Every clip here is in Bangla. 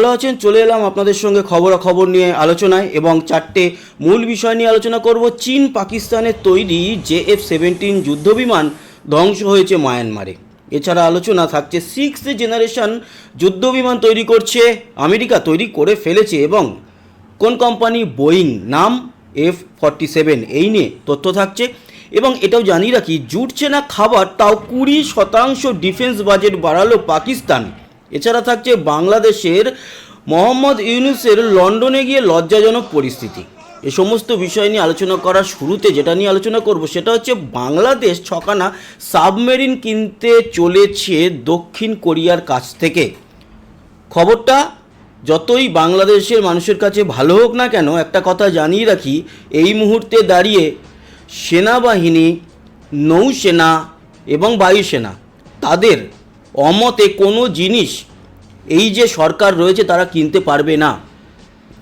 ভালো আছেন? চলে এলাম আপনাদের সঙ্গে খবরাখবর নিয়ে আলোচনায় এবং চারটে মূল বিষয় নিয়ে আলোচনা করব। চীন পাকিস্তানের তৈরি JF-17 যুদ্ধবিমান ধ্বংস হয়েছে মায়ানমারে। এছাড়া আলোচনা থাকছে 6th জেনারেশন যুদ্ধবিমান তৈরি করছে আমেরিকা, তৈরি করে ফেলেছে, এবং কোন কোম্পানি? বোয়িং, নাম F-47। এই নিয়ে তথ্য থাকছে। এবং এটাও জানিয়ে রাখি, জুটছে না খাবার, তাও 20% ডিফেন্স বাজেট বাড়ালো পাকিস্তান। এছাড়া থাকছে বাংলাদেশের মোহাম্মদ ইউনূসের লন্ডনে গিয়ে লজ্জাজনক পরিস্থিতি। এ সমস্ত বিষয় নিয়ে আলোচনা করার শুরুতে যেটা নিয়ে আলোচনা করব সেটা হচ্ছে বাংলাদেশ 6খানা সাবমেরিন কিনতে চলেছে দক্ষিণ কোরিয়ার কাছ থেকে। খবরটা যতই বাংলাদেশের মানুষের কাছে ভালো হোক না কেন, একটা কথা জানিয়ে রাখি, এই মুহূর্তে দাঁড়িয়ে সেনাবাহিনী, নৌসেনা এবং বায়ুসেনা তাদের অমতে কোনো জিনিস এই যে সরকার রয়েছে তারা কিনতে পারবে না।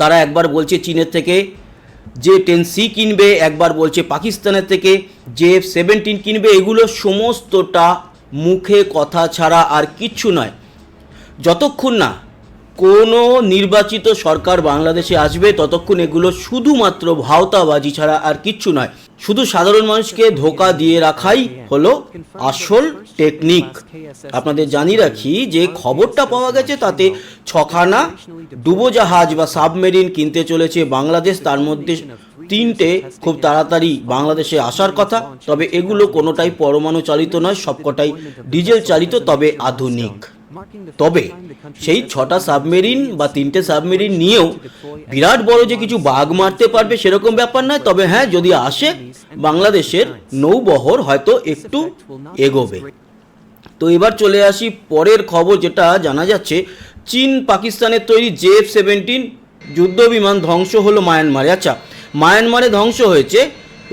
তারা একবার বলছে চীনের থেকে J-10C কিনবে, একবার বলছে পাকিস্তানের থেকে JF-17 কিনবে। এগুলো সমস্তটা মুখে কথা ছাড়া আর কিচ্ছু নয়। যতক্ষণ না কোনো নির্বাচিত সরকার বাংলাদেশে আসবে ততক্ষণ এগুলো শুধুমাত্র ভাওতাবাজি ছাড়া আর কিচ্ছু নয়। শুধু সাধারণ মানুষকে ধোকা দিয়ে রাখাই হলো আসল টেকনিক। আপনাদের জানিয়ে রাখি যে খবরটা পাওয়া গেছে তাতে 6খানা ডুবোজাহাজ বা সাবমেরিন কিনতে চলেছে বাংলাদেশ। তার মধ্যে 3টে খুব তাড়াতাড়ি বাংলাদেশে আসার কথা, তবে এগুলো কোনোটাই পরমাণু চালিত নয়, সবকটাই ডিজেল চালিত, তবে আধুনিক। তবে সেই 6টা সাবমেরিন বা 3টে সাবমেরিন নিয়েও বিরাট বড় যে কিছু বাঘ মারতে পারবে সেরকম ব্যাপার নয়। তবে হ্যাঁ, যদি আসে বাংলাদেশের নৌবহর হয়তো একটু এগোবে। তো এবার চলে আসি পরের খবর, যেটা জানা যাচ্ছে চীন পাকিস্তানের তৈরি JF-17 যুদ্ধবিমান ধ্বংস হলো মায়ানমারে। আচ্ছা, মায়ানমারে ধ্বংস হয়েছে,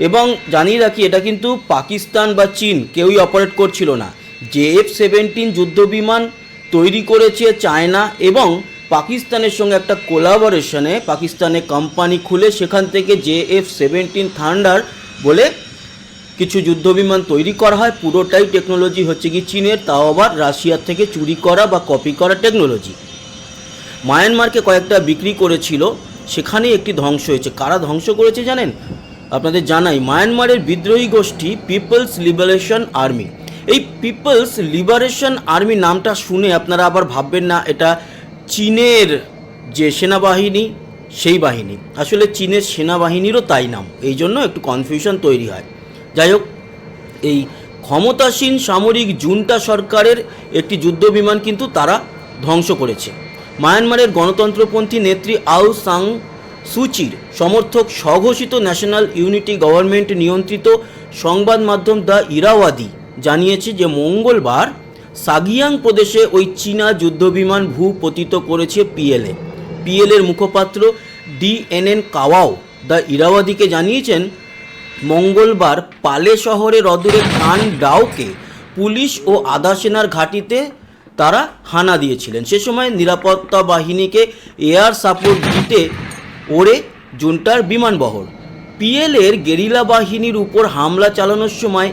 এবং জানিয়ে রাখি এটা কিন্তু পাকিস্তান বা চীন কেউই অপারেট করছিল না। JF-17 যুদ্ধবিমান তৈরি করেছে চায়না এবং পাকিস্তানের সঙ্গে একটা কোলাবোরেশনে পাকিস্তানে কোম্পানি খুলে সেখান থেকে JF-17 থান্ডার বলে কিছু যুদ্ধবিমান তৈরি করা হয়। পুরোটাই টেকনোলজি হচ্ছে কি চীনের, তাও আবার রাশিয়ার থেকে চুরি করা বা কপি করা টেকনোলজি। মায়ানমারকে কয়েকটা বিক্রি করেছিল, সেখানে একটি ধ্বংস হয়েছে। কারা ধ্বংস করেছে জানেন? আপনাদের জানাই, মায়ানমারের বিদ্রোহী গোষ্ঠী পিপলস লিবারেশন আর্মি। এই পিপলস লিবারেশন আর্মি নামটা শুনে আপনারা আবার ভাববেন না এটা চীনের যে সেনাবাহিনী সেই বাহিনী। আসলে চীনের সেনাবাহিনীরও তাই নাম, এই জন্য একটু কনফিউশন তৈরি হয়। যাই হোক, এই ক্ষমতাসীন সামরিক জুন্টা সরকারের একটি যুদ্ধবিমান কিন্তু তারা ধ্বংস করেছে। মায়ানমারের গণতন্ত্রপন্থী নেত্রী আউ সাং সুচির সমর্থক স্বঘোষিত ন্যাশনাল ইউনিটি গভর্নমেন্ট নিয়ন্ত্রিত সংবাদ মাধ্যম দ্য ইরাওয়াদি জানিয়েছে যে মঙ্গলবার সাগিয়াং প্রদেশে ওই চীনা যুদ্ধবিমান ভূপতিত করেছে পিএলএর মুখপাত্র DNN কাওয়াও দ্য ইরাওয়াদিকে জানিয়েছেন মঙ্গলবার পালে শহরের অদূরে খান ডাওকে পুলিশ ও আধা সেনার ঘাঁটিতে তারা হানা দিয়েছিলেন। সে সময় নিরাপত্তা বাহিনীকে এয়ার সাপোর্ট দিতে ওড়ে জুন্টার বিমানবহর। পিএলএর গেরিলা বাহিনীর উপর হামলা চালানোর সময়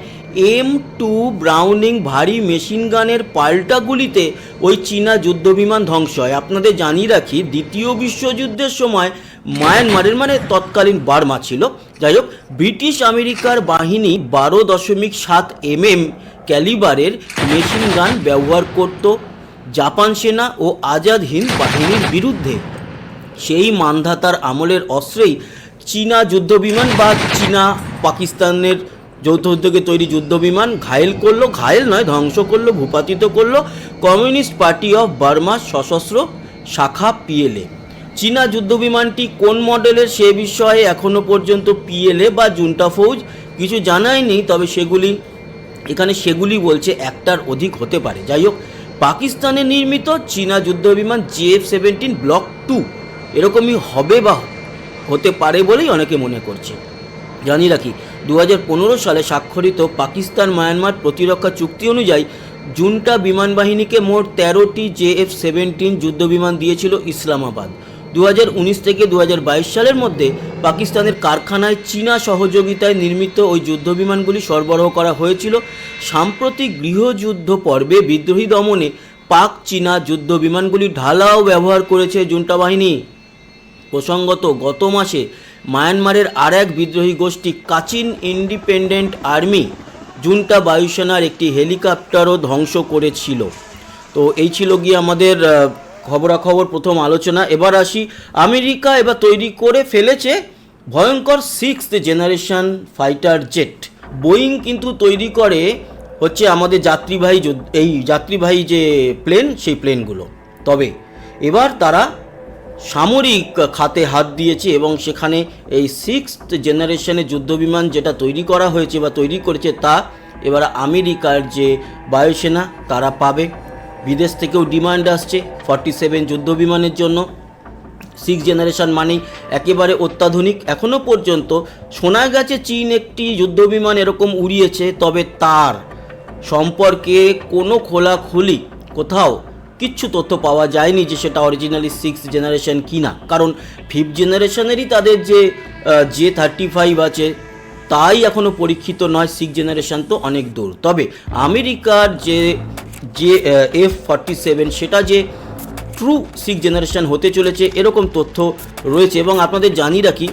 M2 ব্রাউনিং ভারী মেশিন গানের পাল্টা গুলিতে ওই চীনা যুদ্ধবিমান ধ্বংস হয়। আপনাদের জানিয়ে রাখি, দ্বিতীয় বিশ্বযুদ্ধের সময় মায়ানমারের মানে তৎকালীন বার্মা ছিল, যাই হোক, ব্রিটিশ আমেরিকার বাহিনী 12.7 mm ক্যালিবারের মেশিন গান ব্যবহার করত জাপান সেনা ও আজাদ হিন্দ বাহিনীর বিরুদ্ধে। সেই মানধাতার আমলের অস্ত্রেই চীনা যুদ্ধবিমান বা চীনা পাকিস্তানের যৌথ উদ্যোগে তৈরি যুদ্ধবিমান ঘায়েল নয়, ধ্বংস করলো, ভূপাতিত করলো কমিউনিস্ট পার্টি অফ বার্মা সশস্ত্র শাখা পিএলএ। চীনা যুদ্ধবিমানটি কোন মডেলের সে বিষয়ে এখনও পর্যন্ত পিএলএ বা জুন্টা ফৌজ কিছু জানায়নি, তবে সেগুলি বলছে একটার অধিক হতে পারে। যাই হোক, পাকিস্তানে নির্মিত চীনা যুদ্ধবিমান JF-17 ব্লক 2 এরকমই হবে বা হতে পারে বলেই অনেকে মনে করছে। জানিয়ে রাখি, 2015 সালে স্বাক্ষরিত পাকিস্তান মায়ানমার প্রতিরক্ষা চুক্তি অনুযায়ী জুন্টা বিমান বাহিনীকে মোট 13টি JF-17 যুদ্ধবিমান দিয়েছিল ইসলামাবাদ। 2019 থেকে 2022 সালের মধ্যে পাকিস্তানের কারখানায় চীনা সহযোগিতায় নির্মিত ওই যুদ্ধবিমানগুলি সরবরাহ করা হয়েছিল। সাম্প্রতিক গৃহযুদ্ধ পর্বে বিদ্রোহী দমনে পাক চীনা যুদ্ধ বিমানগুলি ঢালাও ব্যবহার করেছে জুন্টা বাহিনী। প্রসঙ্গত গত মাসে মায়ানমারের আর এক বিদ্রোহী গোষ্ঠী কাচিন ইন্ডিপেন্ডেন্ট আর্মি জুন্টা বায়ুসেনার একটি হেলিকপ্টারও ধ্বংস করেছিল। তো এই ছিল গিয়ে আমাদের খবরাখবর প্রথম আলোচনা। এবার আসি, আমেরিকা এবার তৈরি করে ফেলেছে ভয়ঙ্কর 6th generation fighter jet. Boeing কিন্তু তৈরি করে হচ্ছে আমাদের যাত্রীবাহী যে প্লেন, সেই প্লেনগুলো। তবে এবার তারা সামরিক খাতে হাত দিয়েছে এবং সেখানে এই 6th জেনারেশনের যুদ্ধবিমান যেটা তৈরি করা হয়েছে বা তৈরি করেছে তা এবার আমেরিকার যে বায়ুসেনা তারা পাবে। বিদেশ থেকেও ডিমান্ড আসছে 47 যুদ্ধবিমানের জন্য। 6 জেনারেশন মানেই একেবারে অত্যাধুনিক। এখনও পর্যন্ত শোনা গেছে চীন একটি যুদ্ধবিমান এরকম উড়িয়েছে, তবে তার সম্পর্কে কোনো খোলাখুলি কোথাও কিচ্ছু তথ্য পাওয়া যায়নি যে সেটা অরিজিনালি 6th জেনারেশন কি না। কারণ 5th জেনারেশনেরই তাদের যে J-35 আছে তাই এখনও পরীক্ষিত নয়, 6th জেনারেশন তো অনেক দূর। তবে আমেরিকার যে F-47 সেটা যে ট্রু 6th জেনারেশন হতে চলেছে এরকম তথ্য রয়েছে। এবং আপনাদের জানিয়ে রাখি,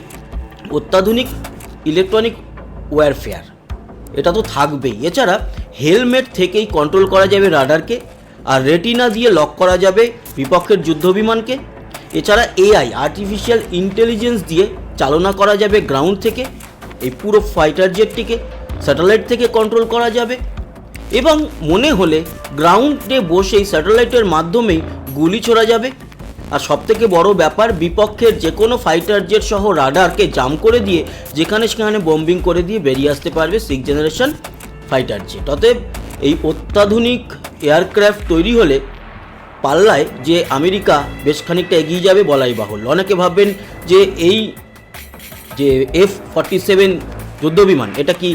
অত্যাধুনিক ইলেকট্রনিক ওয়্যারফেয়ার এটা তো থাকবেই। এছাড়া হেলমেট থেকেই কন্ট্রোল করা যাবে রাডারকে, আর রেটিনা দিয়ে লক করা যাবে বিপক্ষের যুদ্ধবিমানকে। এছাড়া AI আর্টিফিশিয়াল ইন্টেলিজেন্স দিয়ে চালনা করা যাবে গ্রাউন্ড থেকে এই পুরো ফাইটার জেটটিকে, স্যাটেলাইট থেকে কন্ট্রোল করা যাবে এবং মনে হলে গ্রাউন্ডে বসেই স্যাটেলাইটের মাধ্যমেই গুলি ছোড়া যাবে। আর সবথেকে বড় ব্যাপার, বিপক্ষের যে কোনো ফাইটার জেট সহ রাডারকে জাম করে দিয়ে যেখানে সেখানে বম্বিং করে দিয়ে বেরিয়ে আসতে পারবে 6th জেনারেশন ফাইটার জেট। অতএব এই অত্যাধুনিক এয়ারক্রাফট তৈরি হলে পাল্লায় যে আমেরিকা বেশ খানিকটা এগিয়ে যাবে বলাই বাহুল্য। অনেকে ভাববেন যে এই যে F-47 যুদ্ধবিমান এটা কি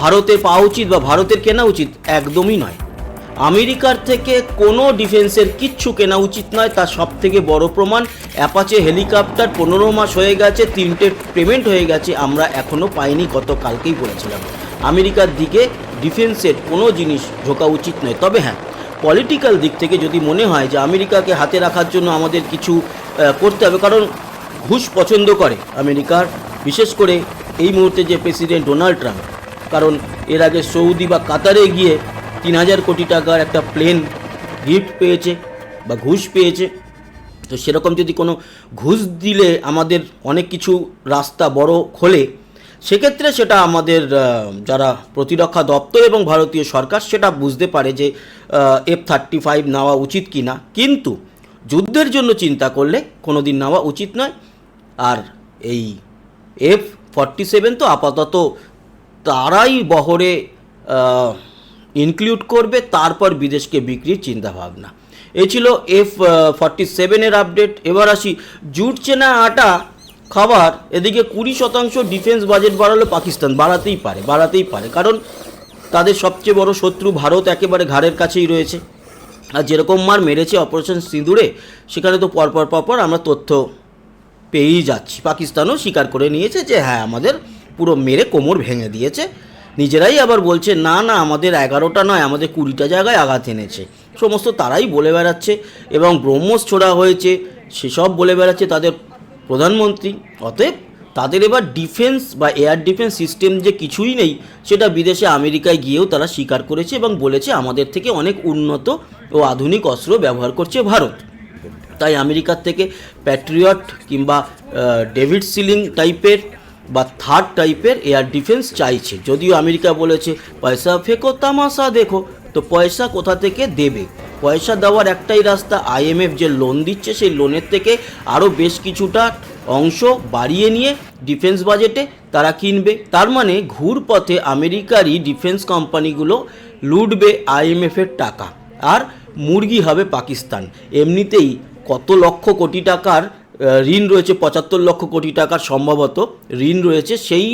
ভারতের পাওয়া উচিত বা ভারতের কেনা উচিত? একদমই নয়। আমেরিকার থেকে কোনো ডিফেন্সের কিচ্ছু কেনা উচিত নয়। তার সব থেকে বড় প্রমাণ অ্যাপাচে হেলিকপ্টার 15 মাস হয়ে গেছে, 3টে পেমেন্ট হয়ে গেছে, আমরা এখনও পাইনি। গতকালকেই বলেছিলাম আমেরিকার দিকে ডিফেন্সের কোনো জিনিস ঢোকা উচিত নয়। তবে হ্যাঁ, পলিটিক্যাল দিক থেকে যদি মনে হয় যে আমেরিকাকে হাতে রাখার জন্য আমাদের কিছু করতে হবে, কারণ ঘুষ পছন্দ করে আমেরিকার, বিশেষ করে এই মুহূর্তে যে প্রেসিডেন্ট ডোনাল্ড ট্রাম্প। কারণ এর আগে সৌদি বা কাতারে গিয়ে 3000 কোটি টাকার একটা প্লেন গিফট পেয়েছে বা ঘুষ পেয়েছে। তো সেরকম যদি কোনো ঘুষ দিলে আমাদের অনেক কিছু রাস্তা বড় খোলে, সেক্ষেত্রে সেটা আমাদের যারা প্রতিরক্ষা দপ্তর এবং ভারতীয় সরকার সেটা বুঝতে পারে যে F-35 নেওয়া উচিত কি না। কিন্তু যুদ্ধের জন্য চিন্তা করলে কোনো দিন নেওয়া উচিত নয়। আর এই F-47 তো আপাতত তারাই বহরে ইনক্লুড করবে, তারপর বিদেশকে বিক্রির চিন্তাভাবনা। এই ছিল F-47 আপডেট। এবার আসি, জুটছে না আটা খাবার, এদিকে 20% ডিফেন্স বাজেট বাড়ালো পাকিস্তান। বাড়াতেই পারে, কারণ তাদের সবচেয়ে বড় শত্রু ভারত একেবারে ঘাড়ের কাছেই রয়েছে। আর যেরকম মার মেরেছে অপারেশন সিঁদুরে, সেখানে তো পরপর আমরা তথ্য পেয়েই যাচ্ছি। পাকিস্তানও স্বীকার করে নিয়েছে যে হ্যাঁ, আমাদের পুরো মেরে কোমর ভেঙে দিয়েছে। নিজেরাই আবার বলছে না আমাদের 11টা নয়, আমাদের 20টা জায়গায় আঘাত এনেছে। সমস্ত তারাই বলে বেড়াচ্ছে এবং ব্রহ্মস ছোড়া হয়েছে সেসব বলে বেড়াচ্ছে তাদের প্রধানমন্ত্রী। অতএব তাদের এবার ডিফেন্স বা এয়ার ডিফেন্স সিস্টেম যে কিছুই নেই, সেটা বিদেশে আমেরিকায় গিয়েও তারা স্বীকার করেছে এবং বলেছে আমাদের থেকে অনেক উন্নত ও আধুনিক অস্ত্র ব্যবহার করছে ভারত। তাই আমেরিকার থেকে প্যাট্রিয়ট কিংবা ডেভিড সিলিং টাইপের বা থার্ড টাইপের এয়ার ডিফেন্স চাইছে। যদিও আমেরিকা বলেছে পয়সা ফেকো তামাশা দেখো, তো পয়সা কোথা থেকে দেবে? পয়সা দেওয়ার একটাই রাস্তা, IMF যে লোন দিচ্ছে সেই লোনের থেকে আরও বেশ কিছুটা অংশ বাড়িয়ে নিয়ে ডিফেন্স বাজেটে তারা কিনবে। তার মানে ঘুরপথে আমেরিকারই ডিফেন্স কোম্পানিগুলো লুটবে IMF-এর টাকা, আর মুরগি হবে পাকিস্তান। এমনিতেই কত লক্ষ কোটি টাকার ঋণ রয়েছে, 75 লক্ষ কোটি টাকার সম্ভবত ঋণ রয়েছে। সেই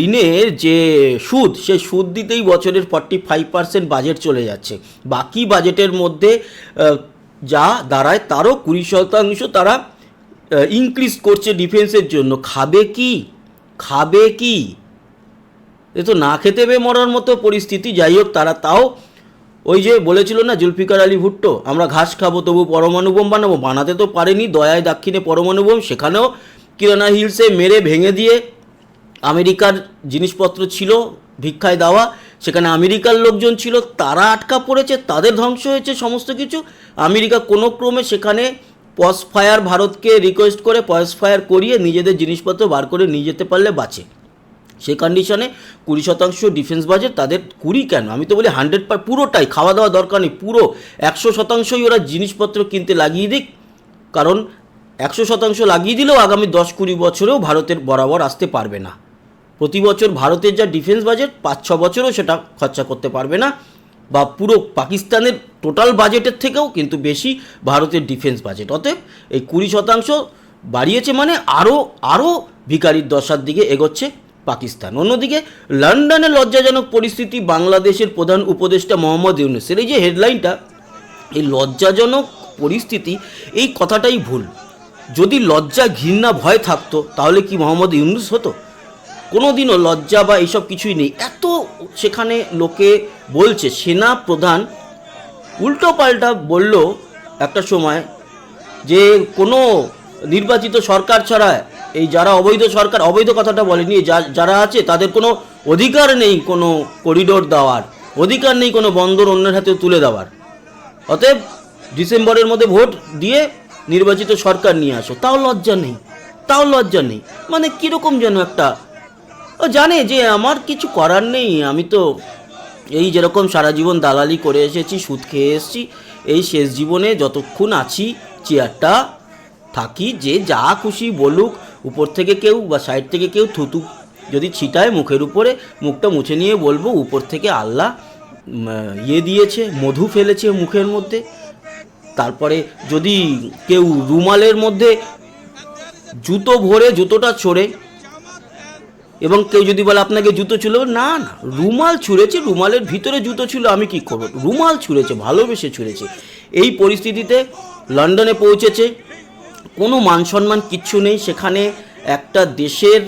ঋণের যে সুদ, সেই সুদ দিতেই বছরের 45% বাজেট চলে যাচ্ছে। বাকি বাজেটের মধ্যে যা দাঁড়ায় তারও 20% তারা ইনক্রিজ করছে ডিফেন্সের জন্য। খাবে কি? এ তো না খেতে মরার মতো পরিস্থিতি। যাই হোক, তারা তাও ওই যে বলেছিল না জুলফিকার আলী ভুট্টো, আমরা ঘাস খাবো তবু পরমাণু বোম বানাবো, বানাতে তো পারেনি, দয়ায় দাক্ষিণে পরমাণু বোম, সেখানেও কিরানা হিলসে মেরে ভেঙে দিয়ে আমেরিকার জিনিসপত্র ছিল ভিক্ষায় দেওয়া, সেখানে আমেরিকার লোকজন ছিল, তারা আটকা পড়েছে, তাদের ধ্বংস হয়েছে সমস্ত কিছু। আমেরিকা কোনো ক্রমে সেখানে পজ ফায়ার ভারতকে রিকোয়েস্ট করে পজ ফায়ার করিয়ে নিজেদের জিনিসপত্র বার করে নিয়ে যেতে পারলে বাঁচে। সেই কন্ডিশনে 20% ডিফেন্স বাজেট, তাদের 20 কেন, আমি তো বলি 100, পুরোটাই, খাওয়া দাওয়া দরকার নেই, পুরো 100%ই ওরা জিনিসপত্র কিনতে লাগিয়ে দিক। কারণ 100% লাগিয়ে দিলেও আগামী 10-20 বছরেও ভারতের বরাবর আসতে পারবে না। প্রতি বছর ভারতের যা ডিফেন্স বাজেট 5-6 বছরেও সেটা খরচা করতে পারবে না, বা পুরো পাকিস্তানের টোটাল বাজেটের থেকেও কিন্তু বেশি ভারতের ডিফেন্স বাজেট। অতএব এই 20% বাড়িয়েছে মানে আরও ভিখারির দশার দিকে এগোচ্ছে পাকিস্তান। অন্যদিকে লন্ডনে লজ্জাজনক পরিস্থিতি, বাংলাদেশের প্রধান উপদেষ্টা মোহাম্মদ ইউনূসের এই যে হেডলাইনটা, এই লজ্জাজনক পরিস্থিতি, এই কথাটাই ভুল। যদি লজ্জা ঘৃণা ভয় থাকতো তাহলে কি মোহাম্মদ ইউনূস হতো? কোনো দিনও লজ্জা বা এইসব কিছুই নেই। এত সেখানে লোকে বলছে, সেনা প্রধান উল্টো পাল্টা বলল একটা সময় যে কোনো নির্বাচিত সরকার ছাড়া এই যারা অবৈধ সরকার, অবৈধ কথাটা বলেনি, যারা আছে তাদের কোনো অধিকার নেই কোনো করিডোর দেওয়ার, অধিকার নেই কোনো বন্দর অন্যের হাতে তুলে দেওয়ার। অতএব ডিসেম্বরের মধ্যে ভোট দিয়ে নির্বাচিত সরকার নিয়ে আসো, তাও লজ্জা নেই, তাও লজ্জা নেই। মানে কীরকম যেন একটা, ও জানে যে আমার কিছু করার নেই, আমি তো এই যেরকম সারা জীবন দালালি করে এসেছি, সুদ খেয়ে এসেছি, এই শেষ জীবনে যতক্ষণ আছি চেয়ারটা থাকি, যে যা খুশি বলুক, উপর থেকে কেউ বা সাইড থেকে কেউ থুতু যদি ছিটায় মুখের উপরে, মুখটা মুছে নিয়ে বলবো উপর থেকে আল্লাহ দিয়েছে, মধু ফেলেছে মুখের মধ্যে। তারপরে যদি কেউ রুমালের মধ্যে জুতো ভরে জুতোটা ছড়ে, এবং কেউ যদি বলে আপনাকে জুতো ছিল, না না, রুমাল ছুঁড়েছে, রুমালের ভিতরে জুতো ছিল, আমি কি করব, রুমাল ছুঁড়েছে, ভালোবেসে ছুঁড়েছে। এই পরিস্থিতিতে লন্ডনে পৌঁছেছে, কোনো মান সম্মান কিচ্ছু নেই সেখানে। একটা দেশের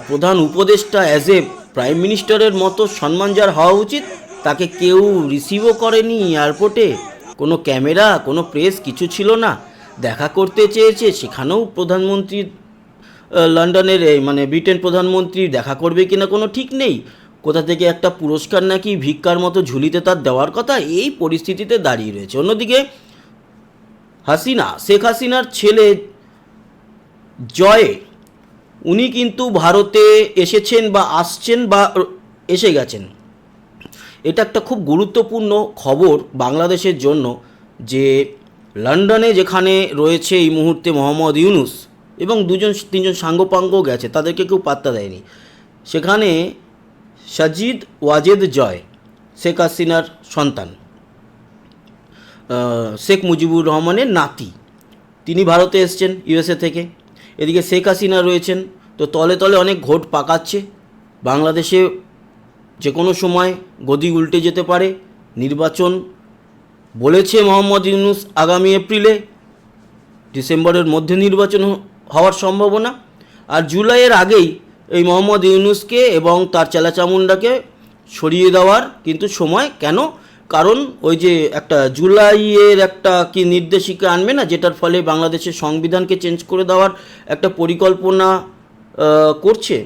প্রধান উপদেষ্টা অ্যাজ এ প্রাইম মিনিস্টারের মতো সম্মান যার হওয়া উচিত, তাকে কেউ রিসিভও করেনি এয়ারপোর্টে, কোনো ক্যামেরা কোনো প্রেস কিছু ছিল না। দেখা করতে চেয়েছে, সেখানেও প্রধানমন্ত্রী লন্ডনের মানে ব্রিটেন প্রধানমন্ত্রী দেখা করবে কিনা কোনো ঠিক নেই। কোথা থেকে একটা পুরস্কার নাকি ভিক্ষার মতো ঝুলিতে তার দেওয়ার কথা, এই পরিস্থিতিতে দাঁড়িয়ে রয়েছে। অন্যদিকে হাসিনা, শেখ হাসিনার ছেলে জয়, উনি কিন্তু ভারতে এসেছেন বা আসছেন বা এসে গেছেন। এটা একটা খুব গুরুত্বপূর্ণ খবর বাংলাদেশের জন্য, যে লন্ডনে যেখানে রয়েছে এই মুহূর্তে মোহাম্মদ ইউনূস এবং 2-3জন সাঙ্গপাঙ্গও গেছে, তাদেরকে কেউ পাত্তা দেয়নি। সেখানে সাজিদ ওয়াজেদ জয়, শেখ হাসিনার সন্তান, শেখ মুজিবুর রহমানের নাতি, তিনি ভারতে এসছেন ইউএসএ থেকে। এদিকে শেখ হাসিনা রয়েছেন, তো তলে তলে অনেক ঘোট পাকাচ্ছে। বাংলাদেশে যে কোনো সময় গদি উল্টে যেতে পারে। নির্বাচন বলেছে মোহাম্মদ ইউনূস আগামী এপ্রিলে, ডিসেম্বরের মধ্যে নির্বাচন হওয়ার সম্ভাবনা। আর জুলাইয়ের আগেই এই মোহাম্মদ ইউনূসকে এবং তার চেলাচামুন্ডাকে সরিয়ে দেওয়ার কিন্তু সময়। কেন? কারণ ওই যে একটা জুলাইয়ের একটা কি নির্দেশিকা আনবে না, যেটার ফলে বাংলাদেশের সংবিধানকে চেঞ্জ করে দেওয়ার একটা পরিকল্পনা করছে,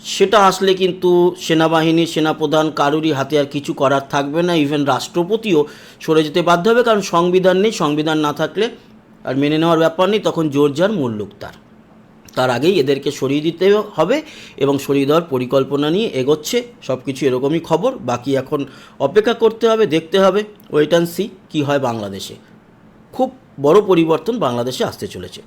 সেটা আসলে কিন্তু সেনাবাহিনী, সেনাপ্রধান কারুরই হাতে আর কিছু করার থাকবে না। ইভেন রাষ্ট্রপতিও সরে যেতে বাধ্য হবে, কারণ সংবিধান নেই। সংবিধান না থাকলে আর মেনে নেওয়ার ব্যাপার নেই, তখন জোর যার মুল্লুক তার। তার আগেই এদেরকে সরিয়ে দিতে হবে এবং সরিয়ে দেওয়ার পরিকল্পনা নিয়ে এগোচ্ছে। সব কিছু এরকমই খবর। বাকি এখন অপেক্ষা করতে হবে, দেখতে হবে, ওয়েট অ্যান্ড সি কী হয় বাংলাদেশে। খুব বড় পরিবর্তন বাংলাদেশে আসতে চলেছে।